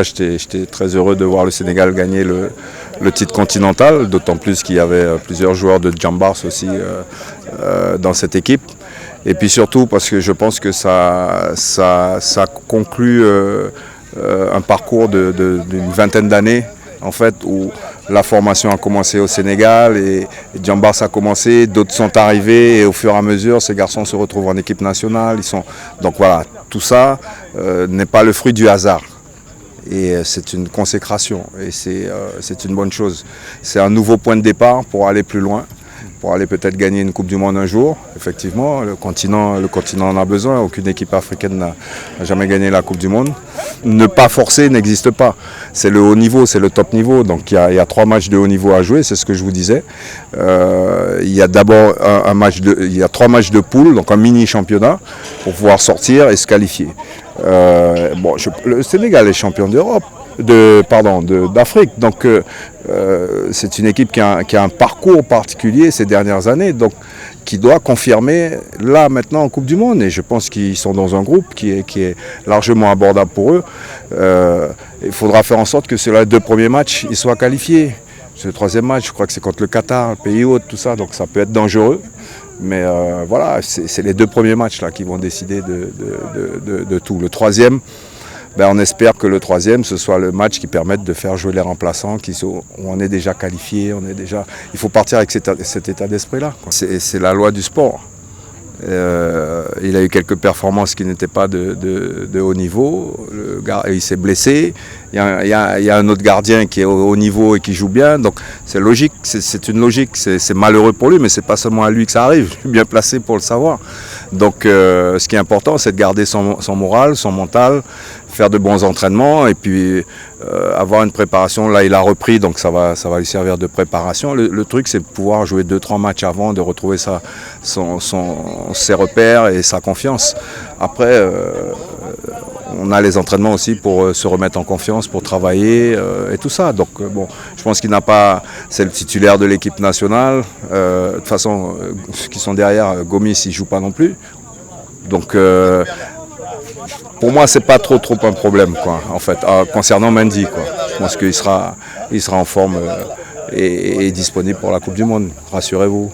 J'étais très heureux de voir le Sénégal gagner le titre continental, d'autant plus qu'il y avait plusieurs joueurs de Jambars aussi dans cette équipe. Et puis surtout parce que je pense que ça conclut un parcours d'une vingtaine d'années en fait, où la formation a commencé au Sénégal et Jambars a commencé, d'autres sont arrivés et au fur et à mesure ces garçons se retrouvent en équipe nationale. Donc voilà, tout ça n'est pas le fruit du hasard. Et c'est une consécration et c'est une bonne chose. C'est un nouveau point de départ pour aller plus loin, pour aller peut-être gagner une Coupe du Monde un jour. Effectivement, le continent en a besoin. Aucune équipe africaine n'a jamais gagné la Coupe du Monde. Ne pas forcer n'existe pas. C'est le haut niveau, c'est le top niveau. Donc il y a 3 matchs de haut niveau à jouer, c'est ce que je vous disais. Il y a d'abord il y a 3 matchs de poule, donc un mini championnat pour pouvoir sortir et se qualifier. Le Sénégal est champion d'Europe, d'Afrique. Donc c'est une équipe qui a un parcours particulier ces dernières années, donc qui doit confirmer là maintenant en Coupe du Monde. Et je pense qu'ils sont dans un groupe qui est largement abordable pour eux. Il faudra faire en sorte que sur les 2 premiers matchs, ils soient qualifiés. Ce 3e match, je crois que c'est contre le Qatar, le pays hôte, tout ça, donc ça peut être dangereux. Mais voilà, c'est les 2 premiers matchs là qui vont décider de tout. Le 3e, on espère que le 3e, ce soit le match qui permette de faire jouer les remplaçants, où on est déjà qualifié, il faut partir avec cet état d'esprit-là. C'est la loi du sport. Il a eu quelques performances qui n'étaient pas de haut niveau. Il s'est blessé. Il y a un autre gardien qui est au haut niveau et qui joue bien. Donc c'est logique, c'est une logique. C'est malheureux pour lui, mais c'est pas seulement à lui que ça arrive. Je suis bien placé pour le savoir. Donc ce qui est important, c'est de garder son moral, son mental, faire de bons entraînements et puis avoir une préparation. Là, il a repris, donc ça va lui servir de préparation. Le truc, c'est de pouvoir jouer 2-3 matchs avant, de retrouver ses repères et sa confiance. Après, on a les entraînements aussi pour se remettre en confiance, pour travailler et tout ça. Donc je pense qu'il n'a pas... C'est le titulaire de l'équipe nationale. De toute façon, ceux qui sont derrière, Gomis, il ne joue pas non plus. Donc pour moi, c'est pas trop un problème, quoi, en fait, concernant Mendy, quoi. Je pense qu'il sera en forme et disponible pour la Coupe du Monde, rassurez-vous.